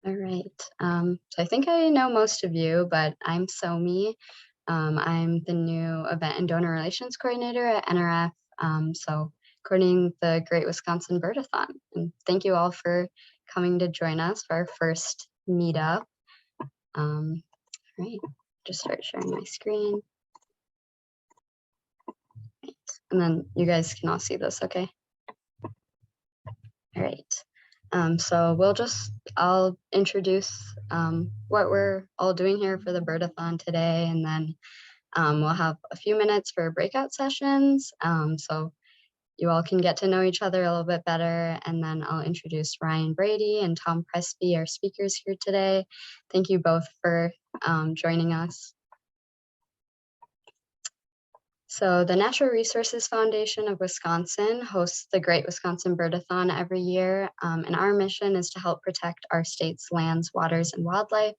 All right. So I think I know most of you, but I'm Somi. I'm the new Event and Donor Relations Coordinator at NRF. So coordinating the Great Wisconsin Birdathon. And thank you all for coming to join us for our first meetup. Right. Just start sharing my screen. Right. And then you guys can all see this, okay? All right. So I'll introduce what we're all doing here for the Birdathon today, and then we'll have a few minutes for breakout sessions. So you all can get to know each other a little bit better, and then I'll introduce Ryan Brady and Tom Prestby, our speakers here today. Thank you both for joining us. So the Natural Resources Foundation of Wisconsin hosts the Great Wisconsin Birdathon every year, and our mission is to help protect our state's lands, waters, and wildlife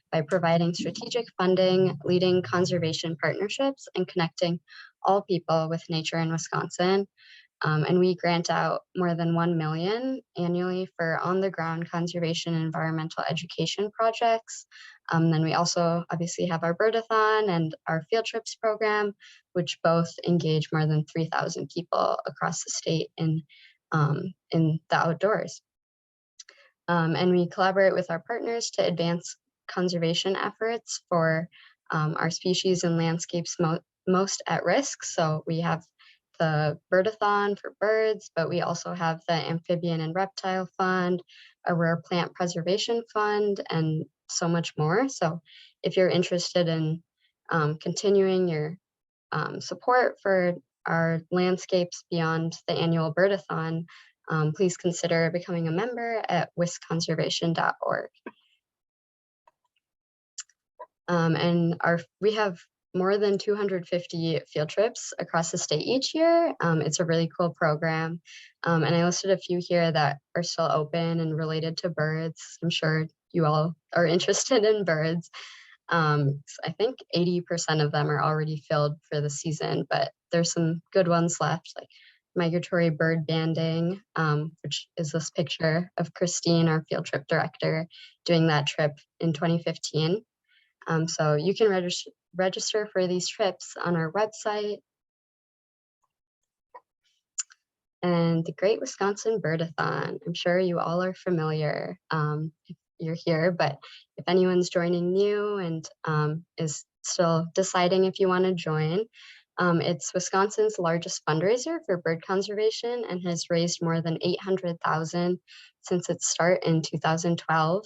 by providing strategic funding, leading conservation partnerships, and connecting all people with nature in Wisconsin. And we grant out more than 1 million annually for on-the-ground conservation and environmental education projects. Then we also obviously have our Birdathon and our field trips program, which both engage more than 3,000 people across the state in the outdoors. And we collaborate with our partners to advance conservation efforts for our species and landscapes most at risk. So we have the Birdathon for birds, but we also have the Amphibian and Reptile Fund, a Rare Plant Preservation Fund, and so much more. So if you're interested in continuing your support for our landscapes beyond the annual Birdathon, please consider becoming a member at wisconservation.org. And we have more than 250 field trips across the state each year. It's a really cool program. And I listed a few here that are still open and related to birds. I'm sure you all are interested in birds. I think 80% of them are already filled for the season, but there's some good ones left, like migratory bird banding, which is this picture of Christine, our field trip director, doing that trip in 2015. So you can register for these trips on our website. And the Great Wisconsin Birdathon. I'm sure you all are familiar if you're here, but if anyone's joining new and is still deciding if you want to join, it's Wisconsin's largest fundraiser for bird conservation and has raised more than $800,000 since its start in 2012.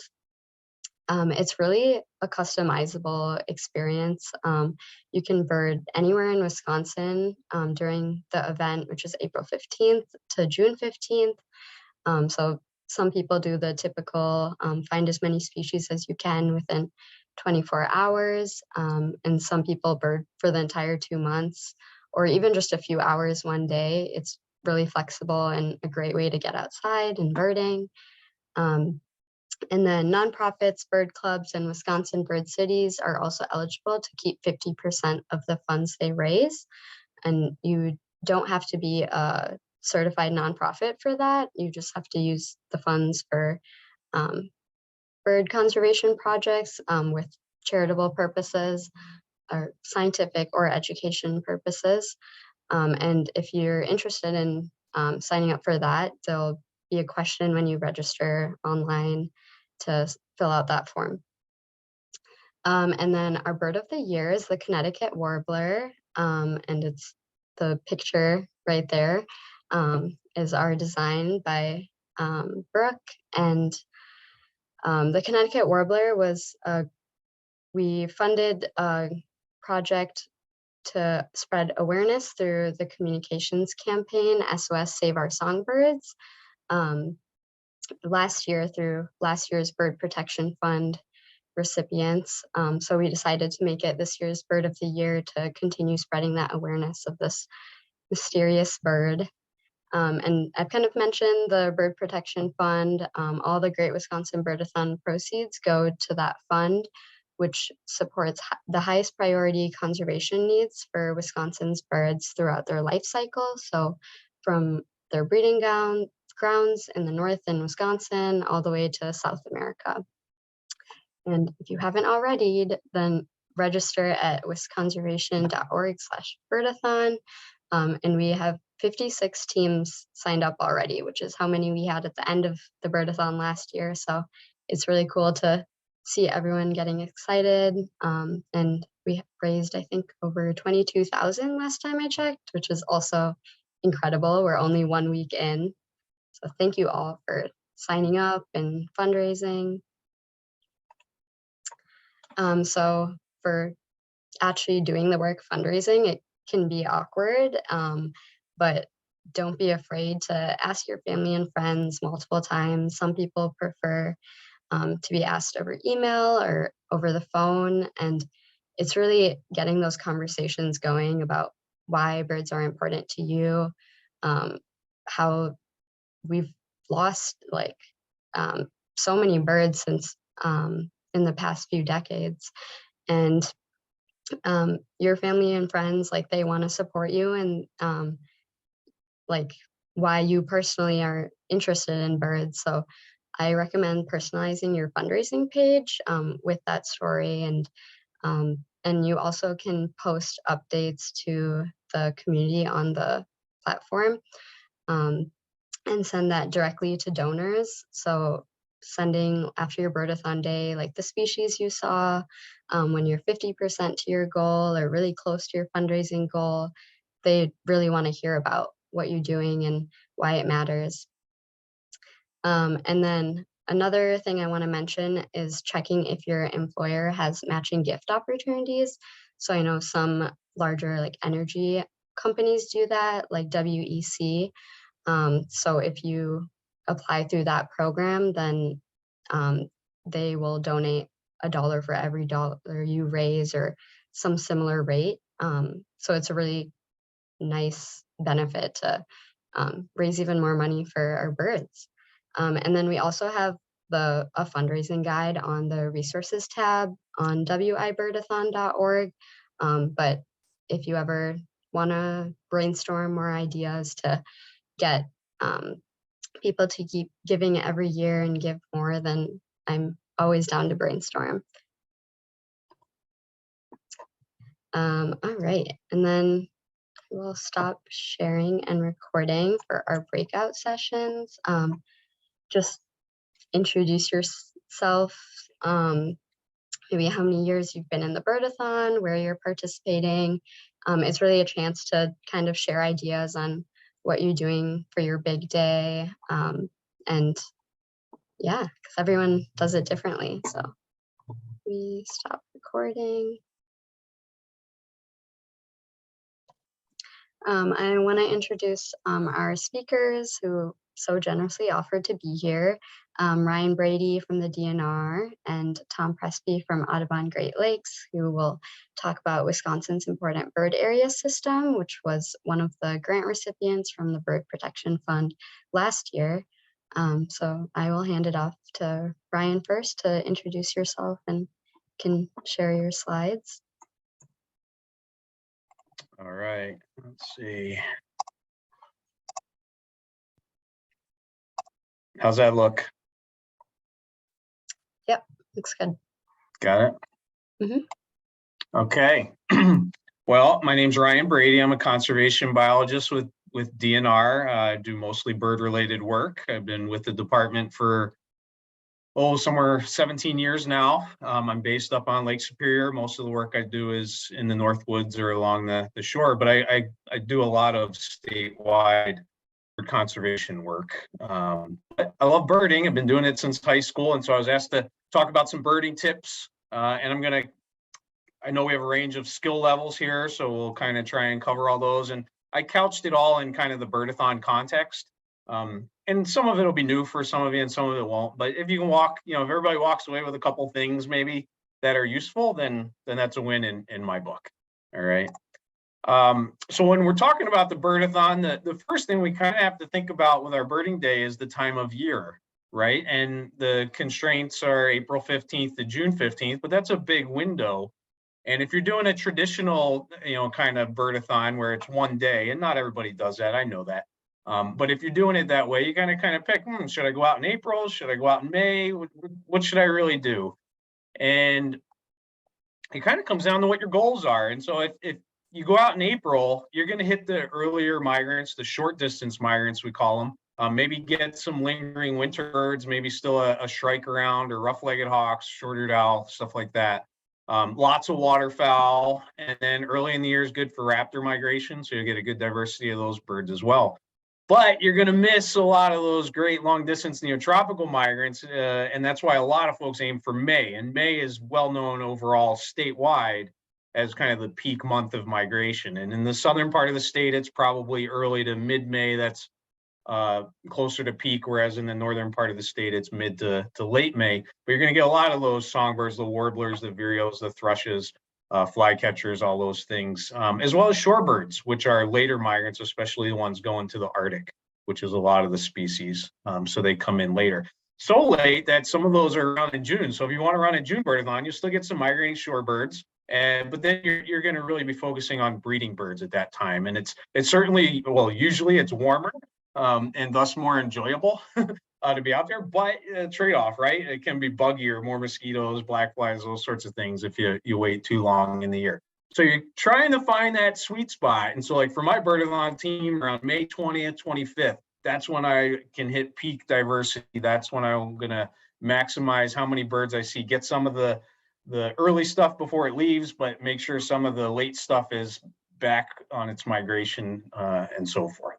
It's really a customizable experience. You can bird anywhere in Wisconsin during the event, which is April 15th to June 15th. So some people do the typical find as many species as you can within 24 hours. And some people bird for the entire 2 months or even just a few hours one day. It's really flexible and a great way to get outside and birding. And then nonprofits, bird clubs, and Wisconsin bird cities are also eligible to keep 50% of the funds they raise. And you don't have to be a certified nonprofit for that. You just have to use the funds for bird conservation projects with charitable purposes or scientific or education purposes. And if you're interested in signing up for that, there'll be a question when you register online to fill out that form. And then our bird of the year is the Connecticut warbler, and it's the picture right there is our design by Brooke. And the Connecticut warbler was, we funded a project to spread awareness through the communications campaign, SOS Save Our Songbirds, last year through last year's Bird Protection Fund recipients. So we decided to make it this year's Bird of the Year to continue spreading that awareness of this mysterious bird. And I've kind of mentioned the Bird Protection Fund. All the Great Wisconsin Birdathon proceeds go to that fund, which supports the highest priority conservation needs for Wisconsin's birds throughout their life cycle. So from their breeding grounds in the north in Wisconsin all the way to South America. And if you haven't already, then register at wisconservation.org/birdathon. And we have 56 teams signed up already, which is how many we had at the end of the Birdathon last year. So it's really cool to see everyone getting excited. And we raised, I think, over 22,000 last time I checked, which is also incredible. We're only 1 week in. So thank you all for signing up and fundraising. So for actually doing the work fundraising, it can be awkward, but don't be afraid to ask your family and friends multiple times. Some people prefer to be asked over email or over the phone. And it's really getting those conversations going about why birds are important to you, how we've lost like so many birds since in the past few decades. And your family and friends, like they want to support you, and like why you personally are interested in birds. So I recommend personalizing your fundraising page with that story, and you also can post updates to the community on the platform, and send that directly to donors. So sending after your birdathon day, like the species you saw, when you're 50% to your goal or really close to your fundraising goal, they really want to hear about what you're doing and why it matters. And then another thing I want to mention is checking if your employer has matching gift opportunities. So I know some larger like energy companies do that, like WEC. So if you apply through that program, then they will donate $1 for every dollar you raise or some similar rate. So it's a really nice benefit to raise even more money for our birds. And then we also have a fundraising guide on the resources tab on wibirdathon.org. But if you ever want to brainstorm more ideas to get people to keep giving every year and give more, then I'm always down to brainstorm. All right, and then we'll stop sharing and recording for our breakout sessions. Just introduce yourself, maybe how many years you've been in the Birdathon, where you're participating. It's really a chance to kind of share ideas on what you're doing for your big day. And yeah, because everyone does it differently. So we stop recording. I want to introduce our speakers who so generously offered to be here. Ryan Brady from the DNR and Tom Prestby from Audubon Great Lakes, who will talk about Wisconsin's important bird area system, which was one of the grant recipients from the Bird Protection Fund last year. So I will hand it off to Ryan first to introduce yourself and can share your slides. All right, let's see. How's that look? Yep, looks good. Got it? Mm-hmm. Okay. Well, my name's Ryan Brady. I'm a conservation biologist with DNR. I do mostly bird-related work. I've been with the department for somewhere 17 years now. I'm based up on Lake Superior. Most of the work I do is in the North Woods or along the shore, but I do a lot of statewide bird conservation work. But I love birding. I've been doing it since high school, and so I was asked to talk about some birding tips. And I know we have a range of skill levels here, so we'll kind of try and cover all those. And I couched it all in kind of the Birdathon context. And some of it will be new for some of you and some of it won't. But if you can if everybody walks away with a couple things maybe that are useful, then that's a win in my book. All right. So when we're talking about the Birdathon, the first thing we kind of have to think about with our birding day is the time of year, right? And the constraints are April 15th to June 15th, but that's a big window. And if you're doing a traditional, kind of Birdathon where it's one day, and not everybody does that, I know that. But if you're doing it that way, you gotta kind of pick, should I go out in April? Should I go out in May? What should I really do? And it kind of comes down to what your goals are. And so if you go out in April, you're going to hit the earlier migrants, the short distance migrants, we call them. Maybe get some lingering winter birds, maybe still a shrike around, or rough-legged hawks, short-eared owl, stuff like that. Lots of waterfowl, and then early in the year is good for raptor migration, so you get a good diversity of those birds as well. But you're going to miss a lot of those great long-distance neotropical migrants, and that's why a lot of folks aim for May. And May is well-known overall statewide as kind of the peak month of migration. And in the southern part of the state, it's probably early to mid-May. That's closer to peak, whereas in the northern part of the state, it's mid to late May. But you're going to get a lot of those songbirds, the warblers, the vireos, the thrushes, flycatchers, all those things, as well as shorebirds, which are later migrants, especially the ones going to the Arctic, which is a lot of the species. So they come in later. So late that some of those are around in June. So if you want to run a June birdathon, you'll still get some migrating shorebirds. But then you're going to really be focusing on breeding birds at that time. And it's certainly, well, usually it's warmer, and thus more enjoyable to be out there, but trade-off, right? It can be buggier, more mosquitoes, black flies, those sorts of things if you wait too long in the year. So you're trying to find that sweet spot. And so like for my birdathon team around May 20th, 25th, that's when I can hit peak diversity. That's when I'm going to maximize how many birds I see, get some of the early stuff before it leaves, but make sure some of the late stuff is back on its migration, and so forth.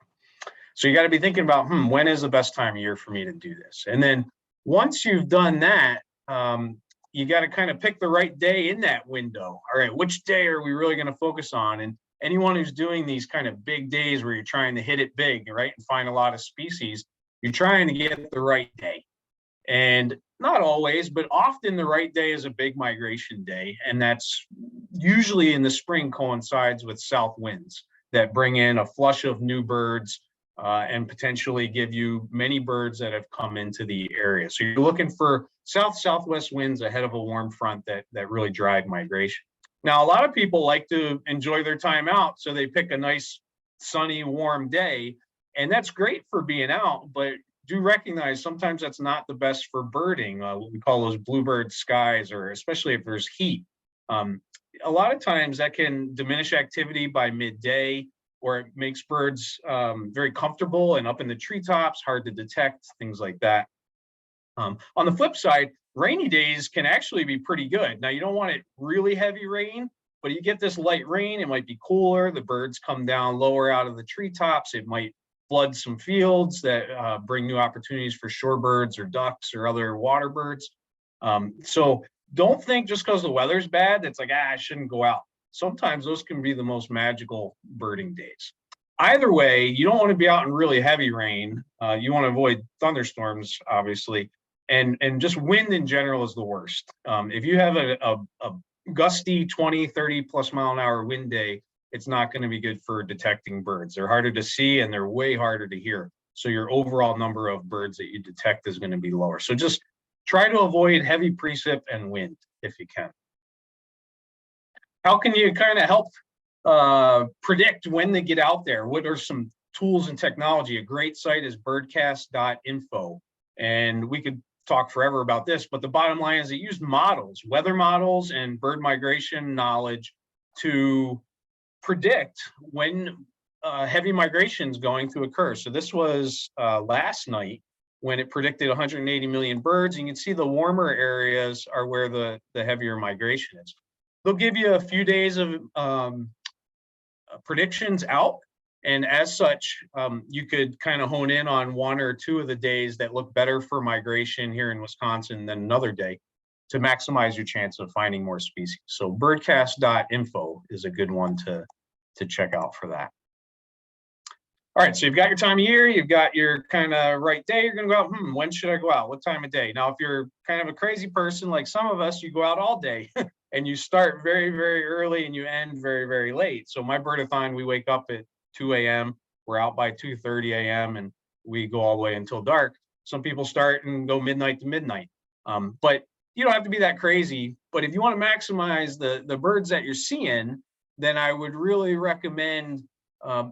So you got to be thinking about, when is the best time of year for me to do this? And then once you've done that, you got to kind of pick the right day in that window. All right, which day are we really going to focus on? And anyone who's doing these kind of big days where you're trying to hit it big, right, and find a lot of species, you're trying to get the right day. And not always, but often the right day is a big migration day. And that's usually in the spring, coincides with south winds that bring in a flush of new birds, and potentially give you many birds that have come into the area. So you're looking for southwest winds ahead of a warm front that really drive migration. Now, a lot of people like to enjoy their time out, so they pick a nice sunny, warm day, and that's great for being out, but do recognize sometimes that's not the best for birding, what we call those bluebird skies, or especially if there's heat. A lot of times that can diminish activity by midday, or it makes birds very comfortable and up in the treetops, hard to detect, things like that. On the flip side, rainy days can actually be pretty good. Now, you don't want it really heavy rain, but you get this light rain, it might be cooler, the birds come down lower out of the treetops, it might flood some fields that bring new opportunities for shorebirds or ducks or other water birds. So don't think just because the weather's bad, it's like, I shouldn't go out. Sometimes those can be the most magical birding days. Either way, you don't want to be out in really heavy rain. You want to avoid thunderstorms, obviously, and just wind in general is the worst. If you have a gusty 20, 30 plus mile an hour wind day, it's not going to be good for detecting birds. They're harder to see and they're way harder to hear. So your overall number of birds that you detect is going to be lower. So just try to avoid heavy precip and wind if you can. How can you kind of help predict when they get out there? What are some tools and technology? A great site is birdcast.info. And we could talk forever about this, but the bottom line is it used models, weather models and bird migration knowledge to predict when heavy migration is going to occur. So this was last night when it predicted 180 million birds. You can see the warmer areas are where the heavier migration is. They'll give you a few days of predictions out. And as such, you could kind of hone in on one or two of the days that look better for migration here in Wisconsin than another day to maximize your chance of finding more species. So birdcast.info is a good one to check out for that. All right, so you've got your time of year, you've got your kind of right day, you're gonna go out, when should I go out? What time of day? Now, if you're kind of a crazy person like some of us, you go out all day and you start very, very early and you end very, very late. So my birdathon, we wake up at 2 a.m., we're out by 2:30 a.m. and we go all the way until dark. Some people start and go midnight to midnight. But you don't have to be that crazy. But if you want to maximize the birds that you're seeing, then I would really recommend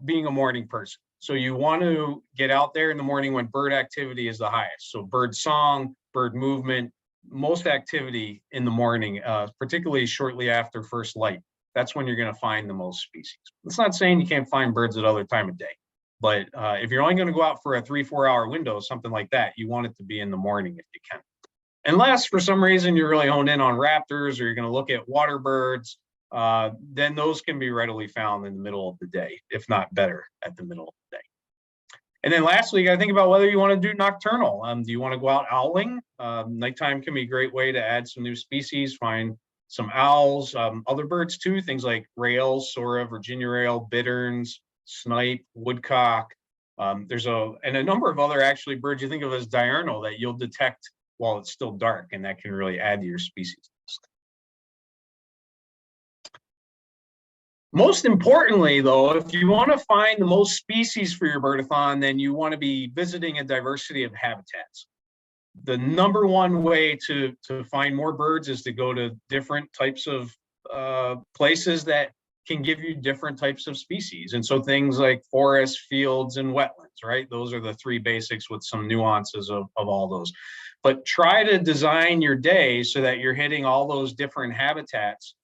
being a morning person. So you want to get out there in the morning when bird activity is the highest. So bird song, bird movement, most activity in the morning, particularly shortly after first light. That's when you're going to find the most species. It's not saying you can't find birds at other time of day, but if you're only going to go out for a 3-4 hour window, something like that, you want it to be in the morning if you can. Unless for some reason you're really honed in on raptors or you're going to look at water birds, then those can be readily found in the middle of the day, if not better at the middle of the day. And then lastly, you got to think about whether you want to do nocturnal. Do you want to go out owling? Nighttime can be a great way to add some new species, find some owls, other birds too, things like rails, sora, Virginia rail, bitterns, snipe, woodcock. There's a number of other actually birds you think of as diurnal that you'll detect while it's still dark, and that can really add to your species list. Most importantly, though, if you want to find the most species for your birdathon, then you want to be visiting a diversity of habitats. The number one way to find more birds is to go to different types of places that can give you different types of species. And so things like forests, fields, and wetlands, right? Those are the three basics with some nuances of all those. But try to design your day so that you're hitting all those different habitats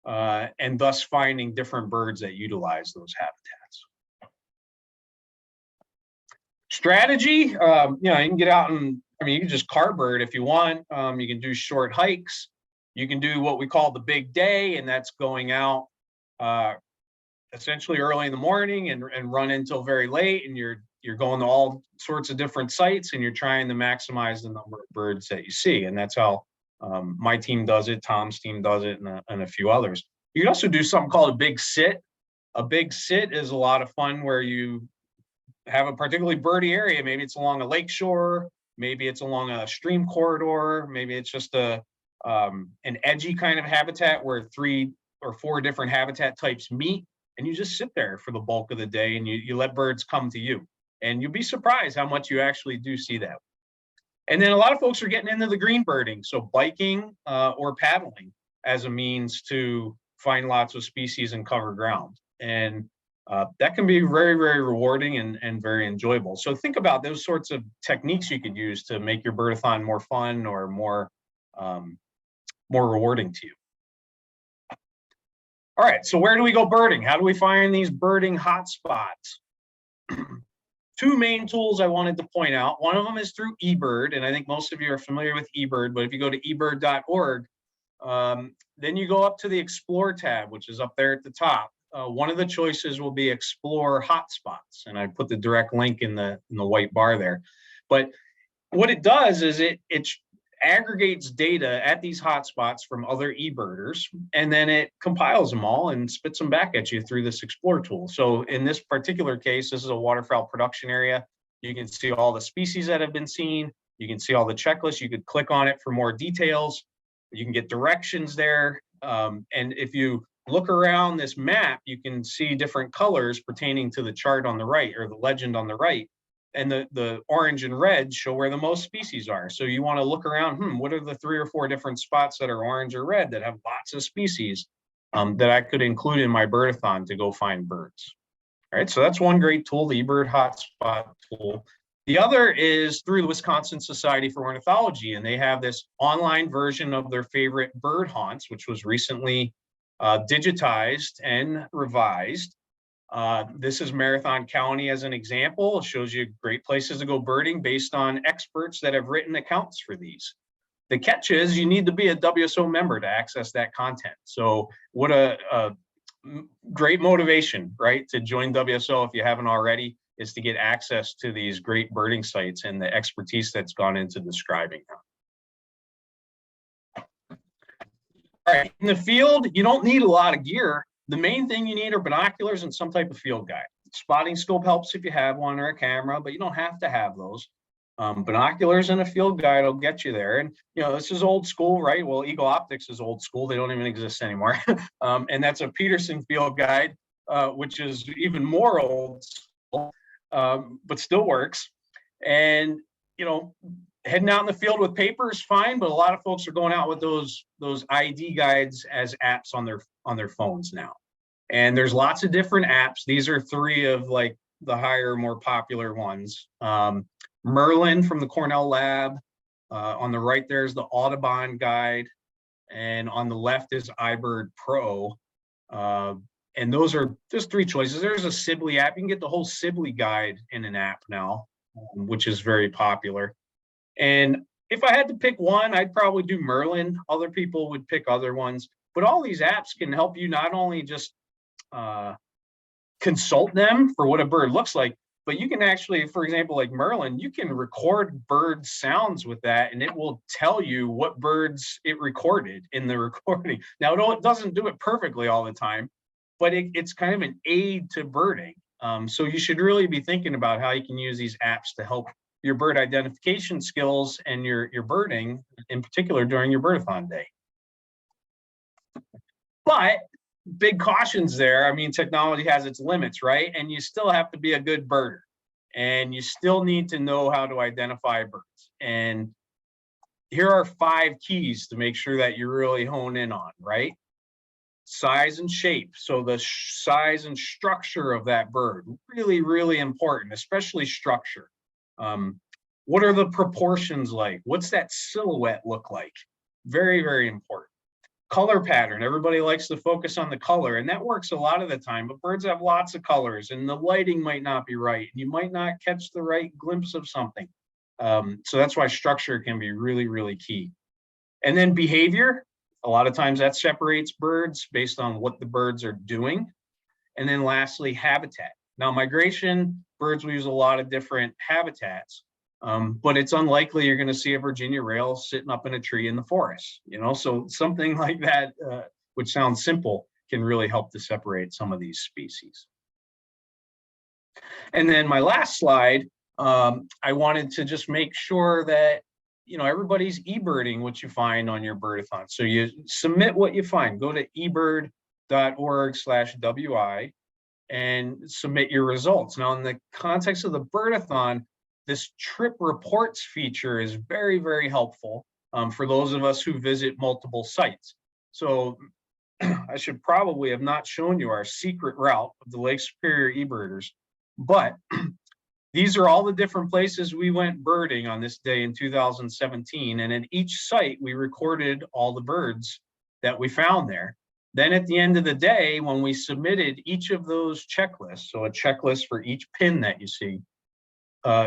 and thus finding different birds that utilize those habitats. Strategy, you know, you can get out and, I mean, you can just car bird if you want. You can do short hikes. You can do what we call the big day, and that's going out essentially early in the morning and run until very late, and you're going to all sorts of different sites and you're trying to maximize the number of birds that you see. And that's how my team does it, Tom's team does it, and a few others. You can also do something called a big sit. A big sit is a lot of fun where you have a particularly birdy area. Maybe it's along a lake shore, maybe it's along a stream corridor, maybe it's just an edgy kind of habitat where 3 or 4 different habitat types meet, and you just sit there for the bulk of the day and you let birds come to you. And you'll be surprised how much you actually do see that. And then a lot of folks are getting into the green birding, so biking or paddling as a means to find lots of species and cover ground. And that can be very, very rewarding and very enjoyable. So think about those sorts of techniques you could use to make your birdathon more fun or more rewarding to you. All right, so where do we go birding? How do we find these birding hotspots? 2 main tools I wanted to point out. One of them is through eBird, and I think most of you are familiar with eBird, but if you go to ebird.org, then you go up to the Explore tab, which is up there at the top. One of the choices will be Explore Hotspots, and I put the direct link in the white bar there. But what it does is it aggregates data at these hotspots from other eBirders, and then it compiles them all and spits them back at you through this Explore tool. So in this particular case, this is a waterfowl production area. You can see all the species that have been seen. You can see all the checklists. You could click on it for more details. You can get directions there. And if you look around this map, you can see different colors pertaining to the chart on the right or the legend on the right. And the orange and red show where the most species are. So you want to look around, what are the 3 or 4 different spots that are orange or red that have lots of species that I could include in my birdathon to go find birds. All right, so that's one great tool, the eBird Hotspot tool. The other is through the Wisconsin Society for Ornithology, and they have this online version of their favorite bird haunts, which was recently digitized and revised. This is Marathon County as an example. It shows you great places to go birding based on experts that have written accounts for these. The catch is you need to be a WSO member to access that content. So what a great motivation, right, to join WSO if you haven't already, is to get access to these great birding sites and the expertise that's gone into describing them. All right, in the field, you don't need a lot of gear. The main thing you need are binoculars and some type of field guide. Spotting scope helps if you have one or a camera, but you don't have to have those. Binoculars and a field guide will get you there. And, you know, this is old school, right? Well, Eagle Optics is old school. They don't even exist anymore. And that's a Peterson field guide, which is even more old school, but still works. And, you know, heading out in the field with paper is fine, but a lot of folks are going out with those ID guides as apps on their phones now. And there's lots of different apps. These are 3 of like the higher, more popular ones. Merlin from the Cornell Lab, On the right, there's the Audubon guide, and on the left is iBird Pro. And those are just 3 choices. There's a Sibley app. You can get the whole Sibley guide in an app now, which is very popular. And if I had to pick one, I'd probably do Merlin. Other people would pick other ones. But all these apps can help you not only just consult them for what a bird looks like, but you can actually, for example, like Merlin, you can record bird sounds with that, and it will tell you what birds it recorded in the recording. Now, it doesn't do it perfectly all the time, but it's kind of an aid to birding. So you should really be thinking about how you can use these apps to help your bird identification skills and your birding, in particular during your birdathon day. But big cautions there. I mean, technology has its limits, right? And you still have to be a good birder, and you still need to know how to identify birds. And here are 5 keys to make sure that you really hone in on, right? Size and shape. So the size and structure of that bird, really, really important, especially structure. What are the proportions like? What's that silhouette look like? Very, very important. Color pattern. Everybody likes to focus on the color, and that works a lot of the time, but birds have lots of colors, and the lighting might not be right. You might not catch the right glimpse of something. So that's why structure can be really, really key. And then behavior. A lot of times that separates birds based on what the birds are doing. And then lastly, habitat. Now, migration, birds will use a lot of different habitats, but it's unlikely you're going to see a Virginia rail sitting up in a tree in the forest, so something like that, which sounds simple, can really help to separate some of these species. And then my last slide, I wanted to just make sure that everybody's e-birding what you find on your birdathon. So you submit what you find. Go to ebird.org/WI and submit your results. Now, in the context of the birdathon, this trip reports feature is very, very helpful for those of us who visit multiple sites. So I should probably have not shown you our secret route of the Lake Superior e-birders, but these are all the different places we went birding on this day in 2017. And at each site, we recorded all the birds that we found there. Then at the end of the day, when we submitted each of those checklists, so a checklist for each pin that you see,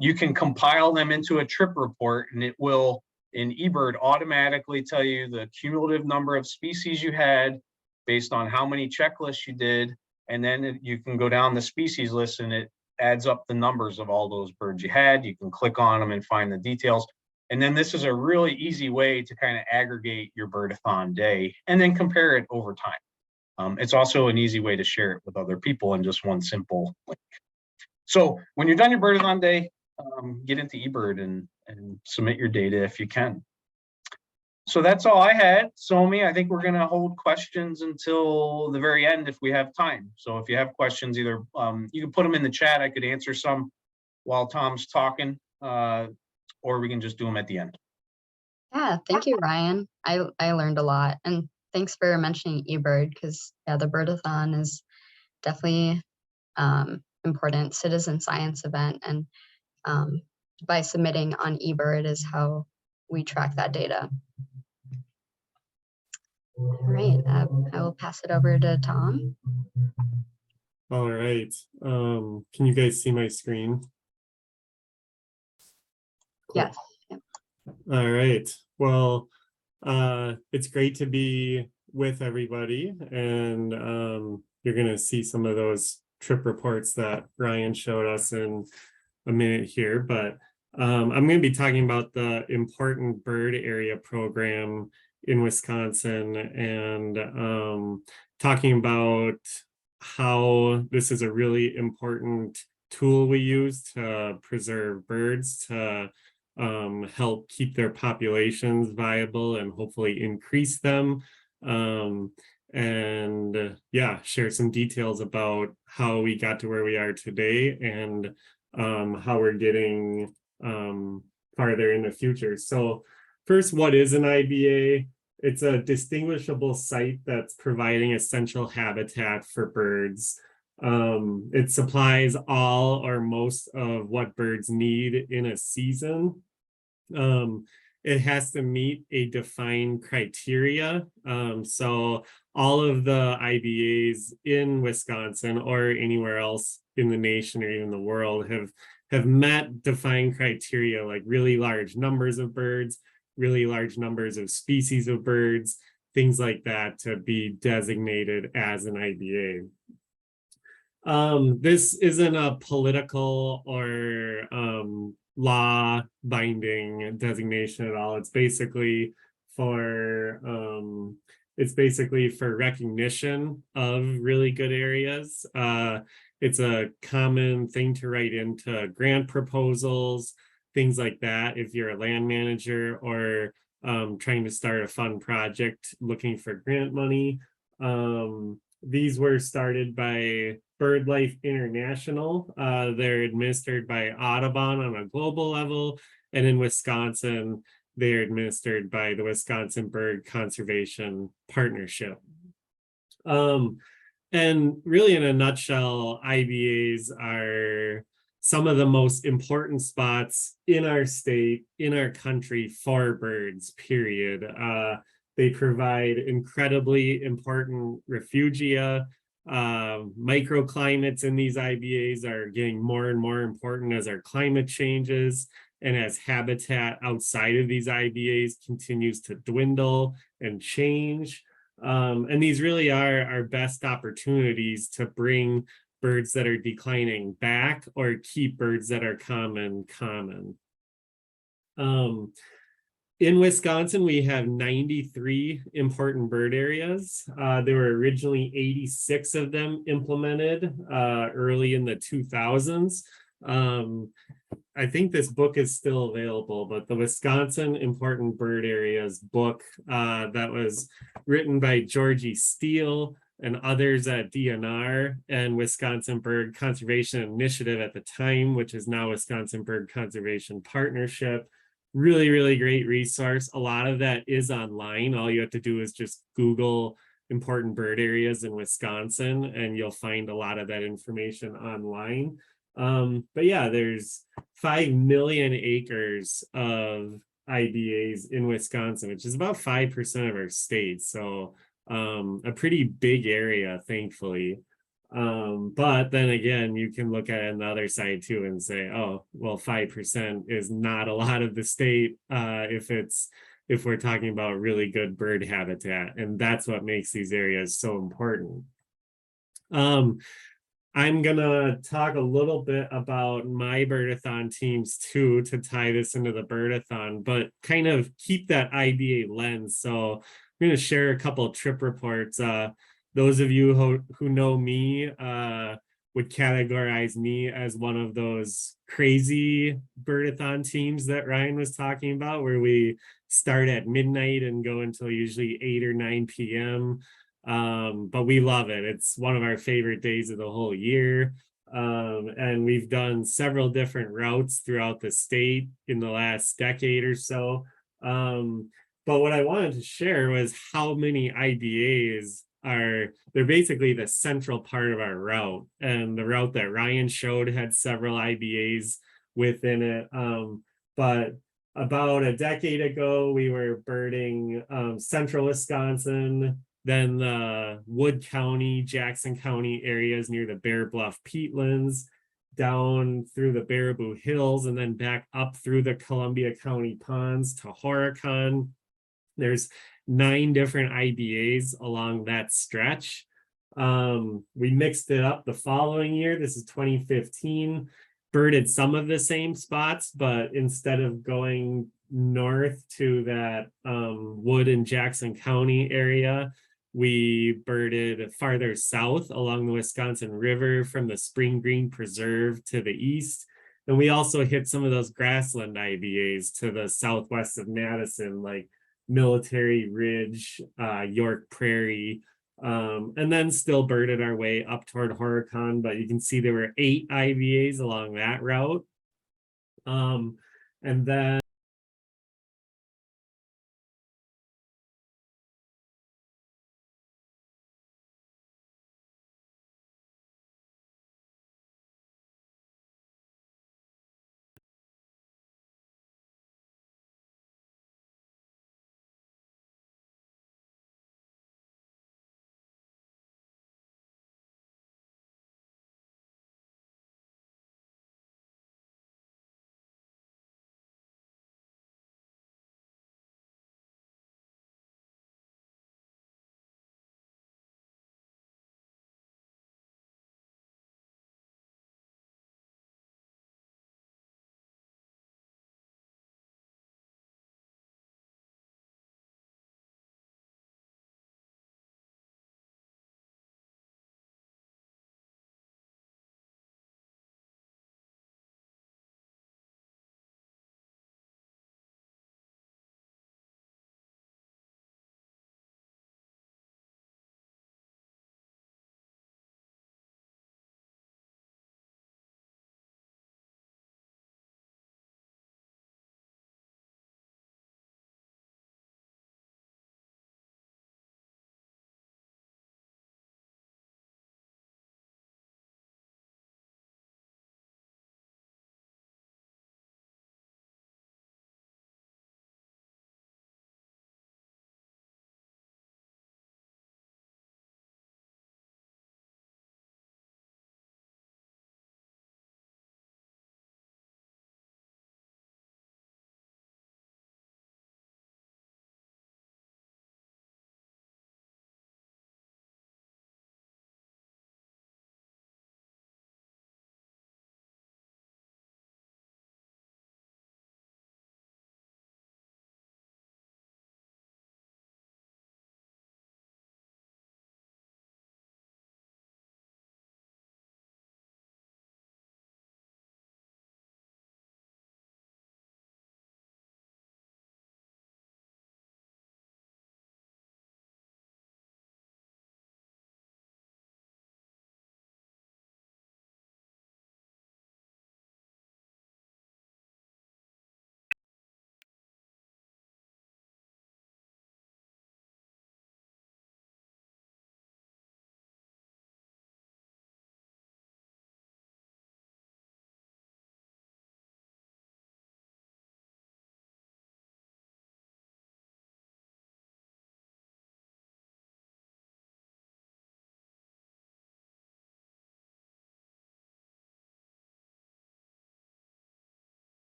you can compile them into a trip report, and it will, in eBird, automatically tell you the cumulative number of species you had based on how many checklists you did. And then you can go down the species list, and it adds up the numbers of all those birds you had. You can click on them and find the details. And then this is a really easy way to kind of aggregate your birdathon day and then compare it over time. It's also an easy way to share it with other people in just one simple link. So when you're done your birdathon day, get into eBird and submit your data if you can. So that's all I had. Somi, I think we're going to hold questions until the very end if we have time. So if you have questions, either you can put them in the chat. I could answer some while Tom's talking, or we can just do them at the end. Yeah, thank you, Ryan. I learned a lot, and thanks for mentioning eBird, because the birdathon is definitely important citizen science event, and by submitting on eBird is how we track that data. All right, I will pass it over to Tom. All right. Can you guys see my screen? Yes. All right. Well, it's great to be with everybody, and you're going to see some of those trip reports that Ryan showed us in a minute here, but I'm going to be talking about the Important Bird Area program in Wisconsin, and talking about how this is a really important tool we use to preserve birds, to help keep their populations viable and hopefully increase them. And yeah, share some details about how we got to where we are today, and how we're getting farther in the future. So first, what is an IBA? It's a distinguishable site that's providing essential habitat for birds. It supplies all or most of what birds need in a season. it has to meet a defined criteria. So all of the IBAs in Wisconsin or anywhere else in the nation or even the world have met defined criteria, like really large numbers of birds, really large numbers of species of birds, things like that, to be designated as an IBA. This isn't a political or law binding designation at all. It's basically for recognition of really good areas. It's a common thing to write into grant proposals, things like that. If you're a land manager or trying to start a fun project looking for grant money. These were started by BirdLife International. They're administered by Audubon on a global level, and in Wisconsin, they're administered by the Wisconsin Bird Conservation Partnership. And really, in a nutshell, IBAs are some of the most important spots in our state, in our country for birds, period. They provide incredibly important refugia. Microclimates in these IBAs are getting more and more important as our climate changes and as habitat outside of these IBAs continues to dwindle and change. And these really are our best opportunities to bring birds that are declining back or keep birds that are common. In Wisconsin, we have 93 important bird areas. There were originally 86 of them implemented early in the 2000s. I think this book is still available, but the Wisconsin Important Bird Areas book that was written by Georgie Steele and others at DNR and Wisconsin Bird Conservation Initiative at the time, which is now Wisconsin Bird Conservation Partnership. Really, really great resource. A lot of that is online. All you have to do is just Google important bird areas in Wisconsin, and you'll find a lot of that information online. But yeah, there's 5 million acres of IBAs in Wisconsin, which is about 5% of our state. So a pretty big area, thankfully. But then again, you can look at it on the other side too and say, oh, well, 5% is not a lot of the state if we're talking about really good bird habitat, and that's what makes these areas so important. I'm gonna talk a little bit about my birdathon teams too, to tie this into the birdathon, but kind of keep that IBA lens. So I'm gonna share a couple of trip reports. Those of you who know me would categorize me as one of those crazy birdathon teams that Ryan was talking about, where we start at midnight and go until usually 8 or 9 p.m. But we love it. It's one of our favorite days of the whole year. And we've done several different routes throughout the state in the last decade or so. But what I wanted to share was how many IBAs they're basically the central part of our route. And the route that Ryan showed had several IBAs within it. But about a decade ago, we were birding central Wisconsin, then the Wood County, Jackson County areas near the Bear Bluff peatlands, down through the Baraboo Hills, and then back up through the Columbia County ponds to Horicon. There's 9 different IBAs along that stretch. We mixed it up the following year. This is 2015. Birded some of the same spots, but instead of going north to that Wood and Jackson County area, we birded farther south along the Wisconsin River from the Spring Green Preserve to the east. And we also hit some of those grassland IBAs to the southwest of Madison, like Military Ridge, York Prairie, and then still birded our way up toward Horicon. But you can see there were 8 IBAs along that route. And then